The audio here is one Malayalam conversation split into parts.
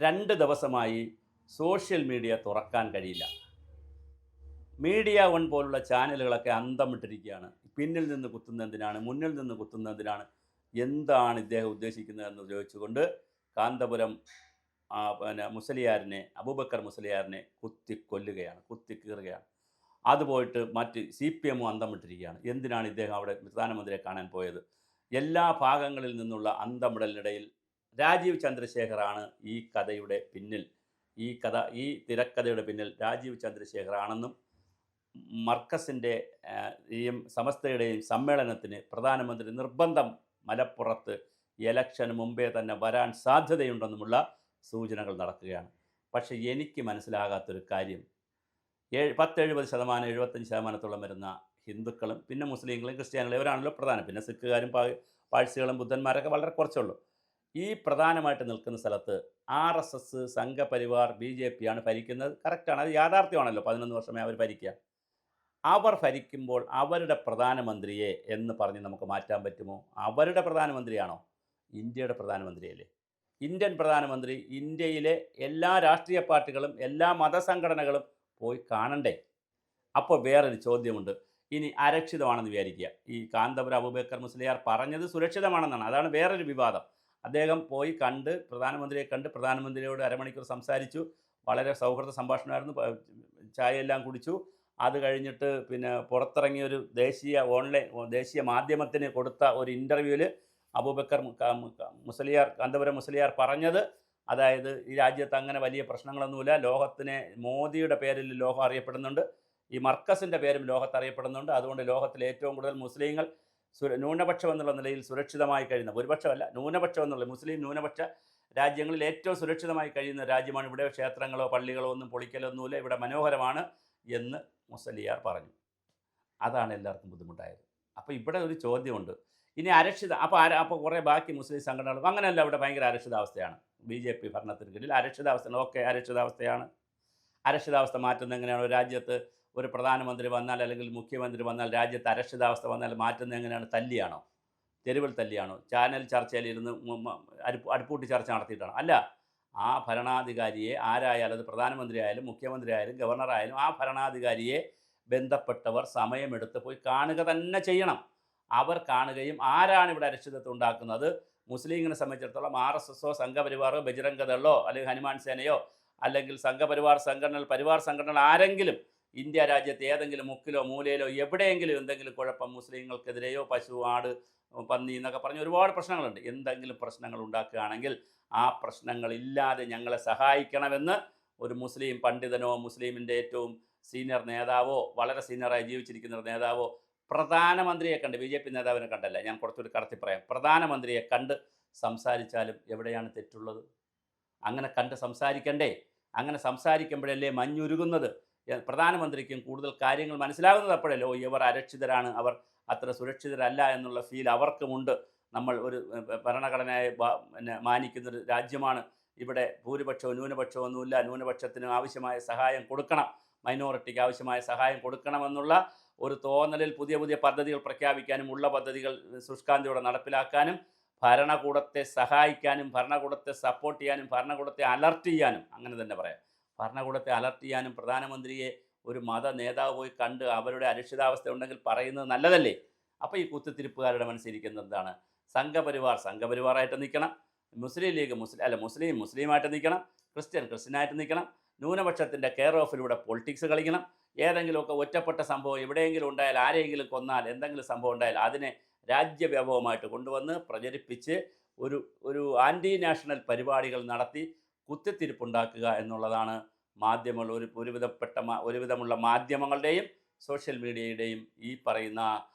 2 ദിവസമായി സോഷ്യൽ മീഡിയ തുറക്കാൻ കഴിയില്ല. മീഡിയ വൺ പോലുള്ള ചാനലുകളൊക്കെ അന്തം വിട്ടിരിക്കുകയാണ്. പിന്നിൽ നിന്ന് കുത്തുന്നതെന്തിനാണ്? മുന്നിൽ നിന്ന് കുത്തുന്നതെന്തിനാണ്? എന്താണ് ഇദ്ദേഹം ഉദ്ദേശിക്കുന്നതെന്ന് ചോദിച്ചുകൊണ്ട് കാന്തപുരം മുസ്ലിയാരിനെ, അബൂബക്കർ മുസ്ലിയാരിനെ കുത്തിക്കൊല്ലുകയാണ്, കുത്തിക്കീറുകയാണ്. അത് പോയിട്ട് മറ്റ് CPM അന്തം വിട്ടിരിക്കുകയാണ്. എന്തിനാണ് ഇദ്ദേഹം അവിടെ പ്രധാനമന്ത്രിയെ കാണാൻ പോയത്? എല്ലാ ഭാഗങ്ങളിൽ നിന്നുള്ള അന്തം വിടലിനിടയിൽ രാജീവ് ചന്ദ്രശേഖറാണ് ഈ കഥയുടെ പിന്നിൽ. ഈ തിരക്കഥയുടെ പിന്നിൽ രാജീവ് ചന്ദ്രശേഖറാണെന്നും മർക്കസിൻ്റെ സമസ്തയുടെയും സമ്മേളനത്തിന് പ്രധാനമന്ത്രി നിർബന്ധം മലപ്പുറത്ത് ഇലക്ഷന് മുമ്പേ തന്നെ വരാൻ സാധ്യതയുണ്ടെന്നുമുള്ള സൂചനകൾ നടക്കുകയാണ്. പക്ഷേ എനിക്ക് മനസ്സിലാകാത്തൊരു കാര്യം, 70% 75% വരുന്ന ഹിന്ദുക്കളും പിന്നെ മുസ്ലിങ്ങളും ക്രിസ്ത്യാനികളും ഇവരാണല്ലോ പ്രധാനം. പിന്നെ സിഖുകാരും പാഴ്സികളും ബുദ്ധന്മാരൊക്കെ വളരെ കുറച്ചുള്ളൂ. ഈ പ്രധാനമായിട്ട് നിൽക്കുന്ന സ്ഥലത്ത് RSS, സംഘപരിവാർ, BJP ആണ് ഭരിക്കുന്നത്. കറക്റ്റാണ്, അത് യാഥാർത്ഥ്യമാണല്ലോ. 11 വർഷമേ അവർ ഭരിക്കുക. അവർ ഭരിക്കുമ്പോൾ അവരുടെ പ്രധാനമന്ത്രിയെ എന്ന് പറഞ്ഞ് നമുക്ക് മാറ്റാൻ പറ്റുമോ? അവരുടെ പ്രധാനമന്ത്രിയാണോ? ഇന്ത്യയുടെ പ്രധാനമന്ത്രിയല്ലേ? ഇന്ത്യൻ പ്രധാനമന്ത്രി ഇന്ത്യയിലെ എല്ലാ രാഷ്ട്രീയ പാർട്ടികളും എല്ലാ മതസംഘടനകളും പോയി കാണണ്ടേ? അപ്പോൾ വേറൊരു ചോദ്യമുണ്ട്. ഇനി അരക്ഷിതമാണെന്ന് വിചാരിക്കുക. ഈ കാന്തപുരം അബൂബക്കർ മുസ്ലിയാർ പറഞ്ഞത് സുരക്ഷിതമാണെന്നാണ്. അതാണ് വേറൊരു വിവാദം. അദ്ദേഹം പോയി കണ്ട് പ്രധാനമന്ത്രിയെ കണ്ട് പ്രധാനമന്ത്രിയോട് അരമണിക്കൂർ സംസാരിച്ചു. വളരെ സൗഹൃദ സംഭാഷണമായിരുന്നു. ചായയെല്ലാം കുടിച്ചു. അത് കഴിഞ്ഞിട്ട് പിന്നെ പുറത്തിറങ്ങിയൊരു ദേശീയ മാധ്യമത്തിന് കൊടുത്ത ഒരു ഇൻ്റർവ്യൂവിൽ അബൂബക്കർ മുസ്ലിയാർ, കാന്തപുരം മുസ്ലിയാർ പറഞ്ഞത്, അതായത് ഈ രാജ്യത്ത് അങ്ങനെ വലിയ പ്രശ്നങ്ങളൊന്നുമില്ല, ലോകത്തിനെ മോദിയുടെ പേരിൽ ലോകം അറിയപ്പെടുന്നുണ്ട്, ഈ മർക്കസിൻ്റെ പേരും ലോകത്ത് അറിയപ്പെടുന്നുണ്ട്, അതുകൊണ്ട് ലോകത്തിലെ ഏറ്റവും കൂടുതൽ മുസ്ലിങ്ങൾ ന്യൂനപക്ഷം എന്നുള്ള നിലയിൽ സുരക്ഷിതമായി കഴിയുന്ന, ഭൂരിപക്ഷമല്ല ന്യൂനപക്ഷം എന്നുള്ള മുസ്ലിം ന്യൂനപക്ഷ രാജ്യങ്ങളിൽ ഏറ്റവും സുരക്ഷിതമായി കഴിയുന്ന രാജ്യമാണ്. ഇവിടെ ക്ഷേത്രങ്ങളോ പള്ളികളോ ഒന്നും പൊളിക്കലൊന്നുമില്ല, ഇവിടെ മനോഹരമാണ് എന്ന് മുസ്ലിയാർ പറഞ്ഞു. അതാണ് എല്ലാവർക്കും ബുദ്ധിമുട്ടായത്. അപ്പോൾ ഇവിടെ ഒരു ചോദ്യമുണ്ട്. ഇനി അപ്പോൾ കുറേ ബാക്കി മുസ്ലിം സംഘടനകളും അങ്ങനെയല്ല, ഇവിടെ ഭയങ്കര അരക്ഷിതാവസ്ഥയാണ്. BJP ഭരണത്തിന് കീഴിൽ അരക്ഷിതാവസ്ഥയാണ്. ഓക്കെ, അരക്ഷിതാവസ്ഥയാണ്. അരക്ഷിതാവസ്ഥ മാറ്റുന്നത് എങ്ങനെയാണ്? രാജ്യത്ത് ഒരു പ്രധാനമന്ത്രി വന്നാൽ അല്ലെങ്കിൽ മുഖ്യമന്ത്രി വന്നാൽ, രാജ്യത്ത് അരക്ഷിതാവസ്ഥ വന്നാൽ മാറ്റുന്നത് എങ്ങനെയാണ്? തല്ലിയാണോ? തെരുവിൽ തല്ലിയാണോ? ചാനൽ ചർച്ചയിലിരുന്ന് അടുപ്പൂട്ടി ചർച്ച നടത്തിയിട്ടാണോ? അല്ല. ആ ഭരണാധികാരിയെ, ആരായാലും, അത് പ്രധാനമന്ത്രി ആയാലും മുഖ്യമന്ത്രി ആയാലും ഗവർണറായാലും, ആ ഭരണാധികാരിയെ ബന്ധപ്പെട്ടവർ സമയമെടുത്ത് പോയി കാണുക തന്നെ ചെയ്യണം. അവർ കാണുകയും ആരാണ് ഇവിടെ അരക്ഷിതത്വം ഉണ്ടാക്കുന്നത്, മുസ്ലിങ്ങളെ സംബന്ധിച്ചിടത്തോളം RSSോ സംഘപരിവാറോ ബജറംഗ് ദളോ അല്ലെങ്കിൽ ഹനുമാൻ സേനയോ അല്ലെങ്കിൽ സംഘപരിവാർ സംഘടനകൾ ആരെങ്കിലും ഇന്ത്യ രാജ്യത്ത് ഏതെങ്കിലും മുക്കിലോ മൂലയിലോ എവിടെയെങ്കിലും എന്തെങ്കിലും കുഴപ്പം മുസ്ലിങ്ങൾക്കെതിരെയോ, പശു, ആട്, പന്നി എന്നൊക്കെ പറഞ്ഞ് ഒരുപാട് പ്രശ്നങ്ങളുണ്ട്, എന്തെങ്കിലും പ്രശ്നങ്ങൾ ഉണ്ടാക്കുകയാണെങ്കിൽ ആ പ്രശ്നങ്ങളില്ലാതെ ഞങ്ങളെ സഹായിക്കണമെന്ന് ഒരു മുസ്ലിം പണ്ഡിതനോ മുസ്ലിമിൻ്റെ ഏറ്റവും സീനിയർ നേതാവോ, വളരെ സീനിയറായി ജീവിച്ചിരിക്കുന്ന നേതാവോ പ്രധാനമന്ത്രിയെ കണ്ട്, BJP നേതാവിനെ കണ്ടല്ല, ഞാൻ കുറച്ചുകൂടി കടത്തി പറയാം, പ്രധാനമന്ത്രിയെ കണ്ട് സംസാരിച്ചാലും എവിടെയാണ് തെറ്റുള്ളത്? അങ്ങനെ കണ്ട് സംസാരിക്കണ്ടേ? അങ്ങനെ സംസാരിക്കുമ്പോഴല്ലേ മഞ്ഞുരുകുന്നത്? പ്രധാനമന്ത്രിക്കും കൂടുതൽ കാര്യങ്ങൾ മനസ്സിലാകുന്നത് അപ്പോഴല്ലോ. ഇവർ അരക്ഷിതരാണ്, അവർ അത്ര സുരക്ഷിതരല്ല എന്നുള്ള ഫീൽ അവർക്കുമുണ്ട്. നമ്മൾ ഒരു ഭരണഘടനയെ മാനിക്കുന്നൊരു രാജ്യമാണ്. ഇവിടെ ഭൂരിപക്ഷവും ന്യൂനപക്ഷവും ഒന്നുമില്ല. ന്യൂനപക്ഷത്തിന് ആവശ്യമായ സഹായം കൊടുക്കണം, മൈനോറിറ്റിക്ക് ആവശ്യമായ സഹായം കൊടുക്കണമെന്നുള്ള ഒരു തോന്നലിൽ പുതിയ പുതിയ പദ്ധതികൾ പ്രഖ്യാപിക്കാനും ഉള്ള പദ്ധതികൾ ശുഷ്കാന്തിയോടെ നടപ്പിലാക്കാനും ഭരണകൂടത്തെ സഹായിക്കാനും ഭരണകൂടത്തെ സപ്പോർട്ട് ചെയ്യാനും ഭരണകൂടത്തെ അലർട്ട് ചെയ്യാനും, അങ്ങനെ തന്നെ പറയാം, ഭരണകൂടത്തെ അലർട്ട് ചെയ്യാനും പ്രധാനമന്ത്രിയെ ഒരു മത നേതാവ് പോയി കണ്ട് അവരുടെ അരക്ഷിതാവസ്ഥ ഉണ്ടെങ്കിൽ പറയുന്നത് നല്ലതല്ലേ? അപ്പോൾ ഈ കുത്തിത്തിരിപ്പുകാരുടെ മനസ്സിരിക്കുന്നത് എന്താണ്? സംഘപരിവാറായിട്ട് നിൽക്കണം, മുസ്ലിം ലീഗ് മുസ്ലിമായിട്ട് നിൽക്കണം, ക്രിസ്ത്യനായിട്ട് നിൽക്കണം, ന്യൂനപക്ഷത്തിൻ്റെ കെയർ ഓഫിലൂടെ പൊളിറ്റിക്സ് കളിക്കണം. ഏതെങ്കിലുമൊക്കെ ഒറ്റപ്പെട്ട സംഭവം എവിടെയെങ്കിലും ഉണ്ടായാൽ, ആരെങ്കിലും കൊന്നാൽ, എന്തെങ്കിലും സംഭവം ഉണ്ടായാൽ അതിനെ രാജ്യവ്യാപകമായിട്ട് കൊണ്ടുവന്ന് പ്രചരിപ്പിച്ച് ഒരു ആൻറ്റി നാഷണൽ പരിപാടികൾ നടത്തി കുത്തിത്തിരിപ്പുണ്ടാക്കുക എന്നുള്ളതാണ് മാധ്യമങ്ങൾ, ഒരുവിധമുള്ള മാധ്യമങ്ങളുടെയും സോഷ്യൽ മീഡിയയുടെയും ഈ പറയുന്ന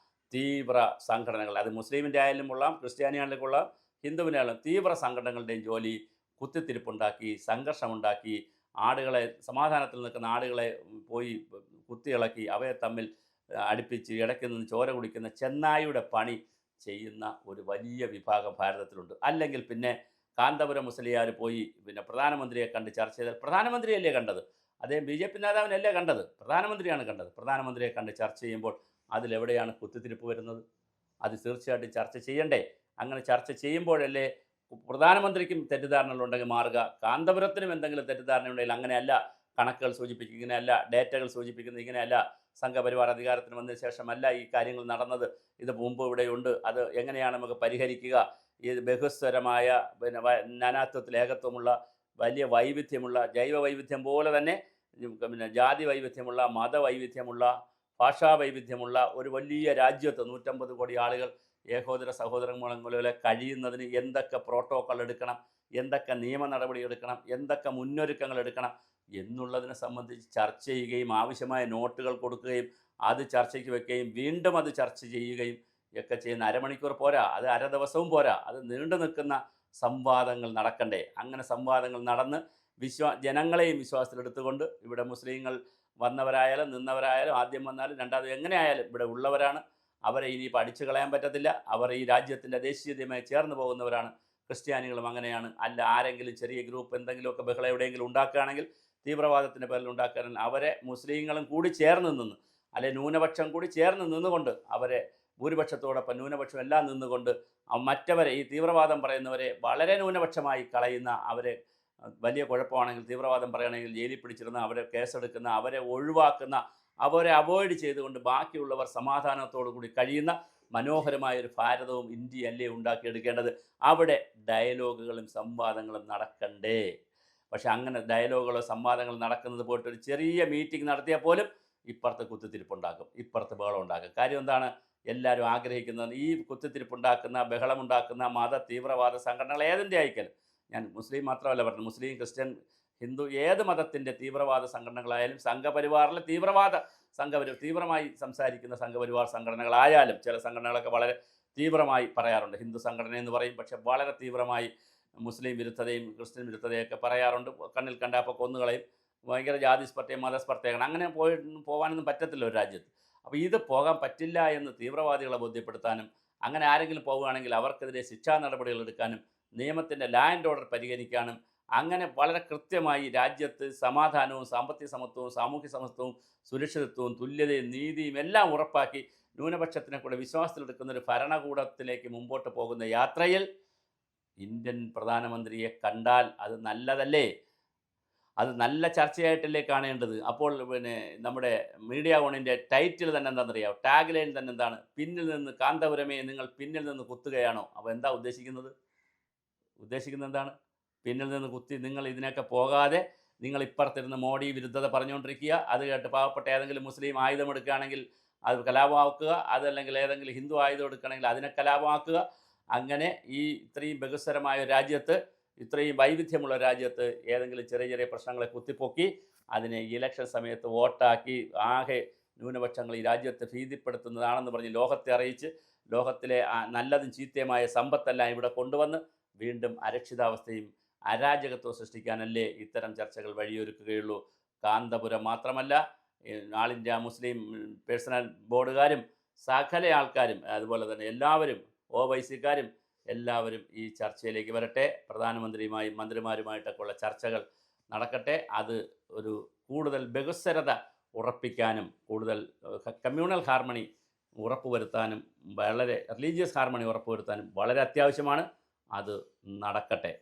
തീവ്ര സംഘടനകൾ, അത് മുസ്ലിമിൻ്റെ ആയാലും കൊള്ളാം, ക്രിസ്ത്യാനിയായാലും കൊള്ളാം, ഹിന്ദുവിനായാലും, തീവ്ര സംഘടനകളുടെയും ജോലി കുത്തിത്തിരിപ്പുണ്ടാക്കി, സംഘർഷമുണ്ടാക്കി, സമാധാനത്തിൽ നിൽക്കുന്ന ആടുകളെ പോയി കുത്തിയിളക്കി അവയെ തമ്മിൽ അടുപ്പിച്ച് ഇടയ്ക്ക് നിന്ന് ചോര കുടിക്കുന്ന ചെന്നായിയുടെ പണി ചെയ്യുന്ന ഒരു വലിയ വിഭാഗം ഭാരതത്തിലുണ്ട്. അല്ലെങ്കിൽ പിന്നെ കാന്തപുരം മുസ്ലിയാർ പോയി പിന്നെ പ്രധാനമന്ത്രിയെ കണ്ട് ചർച്ച ചെയ്താൽ, പ്രധാനമന്ത്രിയല്ലേ കണ്ടത്, അദ്ദേഹം BJP നേതാവിനല്ലേ കണ്ടത്, പ്രധാനമന്ത്രിയാണ് കണ്ടത്. പ്രധാനമന്ത്രിയെ കണ്ട് ചർച്ച ചെയ്യുമ്പോൾ അതിലെവിടെയാണ് കുത്തിത്തിരിപ്പ് വരുന്നത്? അത് തീർച്ചയായിട്ടും ചർച്ച ചെയ്യണ്ടേ? അങ്ങനെ ചർച്ച ചെയ്യുമ്പോഴല്ലേ പ്രധാനമന്ത്രിക്കും തെറ്റിദ്ധാരണകളുണ്ടെങ്കിൽ മാറുക, കാന്തപുരത്തിനും എന്തെങ്കിലും തെറ്റിദ്ധാരണയുണ്ടെങ്കിൽ അങ്ങനെയല്ല കണക്കുകൾ സൂചിപ്പിക്കുന്നത്, ഇങ്ങനെയല്ല ഡേറ്റകൾ സൂചിപ്പിക്കുന്നത്, ഇങ്ങനെയല്ല സംഘപരിവാർ അധികാരത്തിന് വന്നതിന് ശേഷമല്ല ഈ കാര്യങ്ങൾ നടന്നത്, ഇത് മുമ്പ് ഇവിടെയുണ്ട്, അത് എങ്ങനെയാണ് നമുക്ക് പരിഹരിക്കുക, ഈ ബഹുസ്വരമായ പിന്നെ നാനാത്വത്തിൽ ഏകത്വമുള്ള വലിയ വൈവിധ്യമുള്ള ജൈവ വൈവിധ്യം പോലെ തന്നെ പിന്നെ ജാതി വൈവിധ്യമുള്ള മതവൈവിധ്യമുള്ള ഭാഷാ വൈവിധ്യമുള്ള ഒരു വലിയ രാജ്യത്ത് 150 കോടി ആളുകൾ ഏകോദര സഹോദരങ്ങളെ കഴിയുന്നതിന് എന്തൊക്കെ പ്രോട്ടോക്കോൾ എടുക്കണം, എന്തൊക്കെ നിയമ നടപടി എടുക്കണം, എന്തൊക്കെ മുന്നൊരുക്കങ്ങൾ എടുക്കണം എന്നുള്ളതിനെ സംബന്ധിച്ച് ചർച്ച ചെയ്യുകയും ആവശ്യമായ നോട്ടുകൾ കൊടുക്കുകയും അത് ചർച്ചയ്ക്ക് വെക്കുകയും വീണ്ടും അത് ചർച്ച ചെയ്യുകയും ഒക്കെ ചെയ്യുന്ന അരമണിക്കൂർ പോരാ, അത് അര ദിവസവും പോരാ, അത് നീണ്ടു നിൽക്കുന്ന സംവാദങ്ങൾ നടക്കണ്ടേ. അങ്ങനെ സംവാദങ്ങൾ നടന്ന് ജനങ്ങളെയും വിശ്വാസത്തിലെടുത്തുകൊണ്ട് ഇവിടെ മുസ്ലിങ്ങൾ വന്നവരായാലും നിന്നവരായാലും ആദ്യം വന്നാലും രണ്ടാമത് എങ്ങനെയായാലും ഇവിടെ ഉള്ളവരാണ്, അവരെ ഇനി പഠിച്ചു കളയാൻ പറ്റത്തില്ല, അവർ ഈ രാജ്യത്തിൻ്റെ ദേശീയതയുമായി ചേർന്ന് പോകുന്നവരാണ്. ക്രിസ്ത്യാനികളും അങ്ങനെയാണ്. അല്ല ആരെങ്കിലും ചെറിയ ഗ്രൂപ്പ് എന്തെങ്കിലുമൊക്കെ ബഹളം എവിടെയെങ്കിലും ഉണ്ടാക്കുകയാണെങ്കിൽ തീവ്രവാദത്തിൻ്റെ പേരിൽ ഉണ്ടാക്കുകയാണെങ്കിൽ അവരെ മുസ്ലിങ്ങളും കൂടി ചേർന്ന് നിന്ന്, അല്ലെ ന്യൂനപക്ഷം കൂടി ചേർന്ന് നിന്നുകൊണ്ട് അവരെ ഭൂരിപക്ഷത്തോടൊപ്പം ന്യൂനപക്ഷം എല്ലാം നിന്നുകൊണ്ട് മറ്റവരെ ഈ തീവ്രവാദം പറയുന്നവരെ വളരെ ന്യൂനപക്ഷമായി കളയുന്ന, അവരെ വലിയ കുഴപ്പമാണെങ്കിൽ തീവ്രവാദം പറയുകയാണെങ്കിൽ ജയിലിൽ പിടിച്ചിരുന്ന അവരെ കേസെടുക്കുന്ന, അവരെ ഒഴിവാക്കുന്ന, അവരെ അവോയ്ഡ് ചെയ്തുകൊണ്ട് ബാക്കിയുള്ളവർ സമാധാനത്തോടു കൂടി കഴിയുന്ന മനോഹരമായൊരു ഭാരതവും ഇന്ത്യയല്ലേ ഉണ്ടാക്കിയെടുക്കേണ്ടത്. അവിടെ ഡയലോഗുകളും സംവാദങ്ങളും നടക്കണ്ടേ. പക്ഷെ അങ്ങനെ ഡയലോഗുകളോ സംവാദങ്ങളോ നടക്കുന്നത് പോയിട്ട് ഒരു ചെറിയ മീറ്റിംഗ് നടത്തിയാൽ പോലും ഇപ്പുറത്ത് കുത്തിത്തിരിപ്പുണ്ടാക്കും, ഇപ്പുറത്ത് ബഹളം ഉണ്ടാക്കും. കാര്യം എന്താണ്? എല്ലാവരും ആഗ്രഹിക്കുന്നത് ഈ കുത്തിത്തിരിപ്പുണ്ടാക്കുന്ന ബഹളമുണ്ടാക്കുന്ന മത തീവ്രവാദ സംഘടനകൾ ഏതിൻ്റെ ആയിക്കലും, ഞാൻ മുസ്ലിം മാത്രമല്ല പറഞ്ഞു, മുസ്ലിം ക്രിസ്ത്യൻ ഹിന്ദു ഏത് മതത്തിൻ്റെ തീവ്രവാദ സംഘടനകളായാലും സംഘപരിവാറിലെ തീവ്രമായി സംസാരിക്കുന്ന സംഘപരിവാർ സംഘടനകളായാലും, ചില സംഘടനകളൊക്കെ വളരെ തീവ്രമായി പറയാറുണ്ട്, ഹിന്ദു സംഘടന എന്ന് പറയും, പക്ഷെ വളരെ തീവ്രമായി മുസ്ലിം വിരുദ്ധതയും ക്രിസ്ത്യൻ വിരുദ്ധതയൊക്കെ പറയാറുണ്ട്. കണ്ണിൽ കണ്ടാപ്പോൾ കൊന്നുകളയും, ഭയങ്കര ജാതിസ്പർദ്ധയും മതസ്പർദ്ധയാണ്. അങ്ങനെ പോകാനൊന്നും പറ്റത്തില്ല ഒരു രാജ്യത്ത്. അപ്പോൾ ഇത് പോകാൻ പറ്റില്ല എന്ന് തീവ്രവാദികളെ ബോധ്യപ്പെടുത്താനും, അങ്ങനെ ആരെങ്കിലും പോവുകയാണെങ്കിൽ അവർക്കെതിരെ ശിക്ഷാ നടപടികൾ എടുക്കാനും, നിയമത്തിൻ്റെ ലാ ആൻഡ് ഓർഡർ പരിഗണിക്കാനും, അങ്ങനെ വളരെ കൃത്യമായി രാജ്യത്ത് സമാധാനവും സാമ്പത്തിക സമത്വവും സാമൂഹ്യ സമത്വവും സുരക്ഷിതത്വവും തുല്യതയും നീതിയും എല്ലാം ഉറപ്പാക്കി ന്യൂനപക്ഷത്തിനെ കൂടെ വിശ്വാസത്തിലെടുക്കുന്ന ഒരു ഭരണകൂടത്തിലേക്ക് മുമ്പോട്ട് പോകുന്ന യാത്രയിൽ ഇന്ത്യൻ പ്രധാനമന്ത്രിയെ കണ്ടാൽ അത് നല്ലതല്ലേ? അത് നല്ല ചർച്ചയായിട്ടല്ലേ കാണേണ്ടത്? അപ്പോൾ പിന്നെ നമ്മുടെ മീഡിയ വണിൻ്റെ ടൈറ്റിൽ തന്നെ എന്താണെന്നറിയാമോ? ടാഗ് ലൈൻ തന്നെ എന്താണ്? പിന്നിൽ നിന്ന് കാന്തപുരമേ നിങ്ങൾ പിന്നിൽ നിന്ന് കുത്തുകയാണോ? അപ്പോൾ എന്താ ഉദ്ദേശിക്കുന്നത്? എന്താണ്? പിന്നിൽ നിന്ന് കുത്തി നിങ്ങൾ ഇതിനൊക്കെ പോകാതെ നിങ്ങൾ ഇപ്പുറത്തിരുന്ന് മോഡി വിരുദ്ധത പറഞ്ഞുകൊണ്ടിരിക്കുക, അത് കേട്ട് പാവപ്പെട്ട ഏതെങ്കിലും മുസ്ലിം ആയുധം എടുക്കുകയാണെങ്കിൽ അത് കലാപമാക്കുക, അതല്ലെങ്കിൽ ഏതെങ്കിലും ഹിന്ദു ആയുധം എടുക്കുകയാണെങ്കിൽ അതിനെ കലാപമാക്കുക. അങ്ങനെ ഈ ഇത്രയും ബഹുസ്വരമായ രാജ്യത്ത്, ഇത്രയും വൈവിധ്യമുള്ള രാജ്യത്ത് ഏതെങ്കിലും ചെറിയ ചെറിയ പ്രശ്നങ്ങളെ കുത്തിപ്പൊക്കി അതിനെ ഇലക്ഷൻ സമയത്ത് വോട്ടാക്കി ആകെ ന്യൂനപക്ഷങ്ങൾ ഈ രാജ്യത്തെ ഭീതിപ്പെടുത്തുന്നതാണെന്ന് പറഞ്ഞ് ലോകത്തെ അറിയിച്ച് ലോകത്തിലെ നല്ലതും ചീത്തയുമായ സമ്പത്തെല്ലാം ഇവിടെ കൊണ്ടുവന്ന് വീണ്ടും അരക്ഷിതാവസ്ഥയും അരാജകത്വം സൃഷ്ടിക്കാനല്ലേ ഇത്തരം ചർച്ചകൾ വഴിയൊരുക്കുകയുള്ളൂ. കാന്തപുരം മാത്രമല്ല, ആൾ ഇന്ത്യ മുസ്ലിം പേഴ്സണൽ ബോർഡുകാരും സകല ആൾക്കാരും അതുപോലെ തന്നെ എല്ലാവരും OYC-ക്കാരും എല്ലാവരും ഈ ചർച്ചയിലേക്ക് വരട്ടെ. പ്രധാനമന്ത്രിയുമായും മന്ത്രിമാരുമായിട്ടൊക്കെ ഉള്ള ചർച്ചകൾ നടക്കട്ടെ. അത് ഒരു കൂടുതൽ ബഹുസ്വരത ഉറപ്പിക്കാനും കൂടുതൽ കമ്മ്യൂണൽ ഹാർമണി ഉറപ്പുവരുത്താനും വളരെ റിലീജിയസ് ഹാർമണി ഉറപ്പുവരുത്താനും വളരെ അത്യാവശ്യമാണ്. അത് നടക്കട്ടെ.